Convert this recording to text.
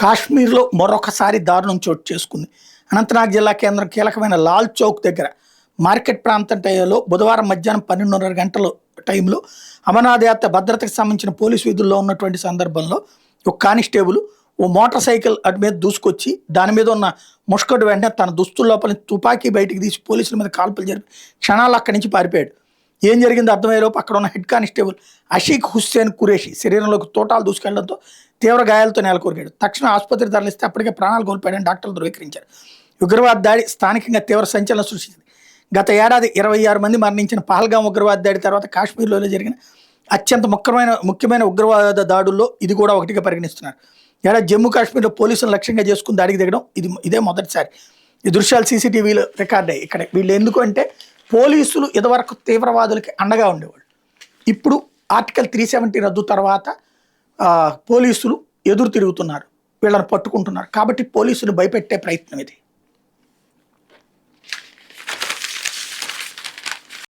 కాశ్మీర్లో మరొకసారి దారుణం చోటు చేసుకుంది. అనంతనాగ్ జిల్లా కేంద్రం కీలకమైన లాల్ చౌక్ దగ్గర మార్కెట్ ప్రాంతం టైంలో బుధవారం మధ్యాహ్నం 12:30 గంటల టైంలో అమర్నాథ్ యాత్ర భద్రతకు సంబంధించిన పోలీసు విధుల్లో ఉన్నటువంటి సందర్భంలో ఒక కానిస్టేబుల్ ఓ మోటార్ సైకిల్ అటు మీద దూసుకొచ్చి దాని మీద ఉన్న ముష్కడు వెంటనే తన దుస్తుల లోపల తుపాకీ బయటికి తీసి పోలీసుల మీద కాల్పులు జరిపి క్షణాలు అక్కడి నుంచి పారిపోయాడు. ఏం జరిగిందో అర్థమయ్యేలోపు అక్కడ ఉన్న హెడ్ కానిస్టేబుల్ అషీక్ హుస్సేన్ కురేషి శరీరంలోకి తోటాలు దూసుకెళ్లడంతో తీవ్ర గాయాలతో నేలకొరిగాడు. తక్షణం ఆసుపత్రి తరలిస్తే అప్పటికే ప్రాణాలు కోల్పోయాడని డాక్టర్లు ధృవీకరించారు. ఉగ్రవాద దాడి స్థానికంగా తీవ్ర సంచలనం సృష్టించింది. గత ఏడాది 26 మంది మరణించిన పహల్గాం ఉగ్రవాద దాడి తర్వాత కాశ్మీర్లో జరిగిన అత్యంత ముఖ్యమైన ఉగ్రవాద దాడుల్లో ఇది కూడా ఒకటిగా పరిగణిస్తున్నారు. ఏడాది జమ్మూ కాశ్మీర్లో పోలీసులను లక్ష్యంగా చేసుకుని దాడికి దిగడం ఇదే మొదటిసారి. ఈ దృశ్యాలు సీసీటీవీలో రికార్డ్ అయ్యాయి. ఇక్కడ వీళ్ళు ఎందుకు అంటే పోలీసులు ఇదివరకు తీవ్రవాదులకి అండగా ఉండేవాళ్ళు. ఇప్పుడు ఆర్టికల్ 370 రద్దు తర్వాత పోలీసులు ఎదురు తిరుగుతున్నారు, వీళ్ళని పట్టుకుంటున్నారు. కాబట్టి పోలీసులు భయపెట్టే ప్రయత్నం ఇది.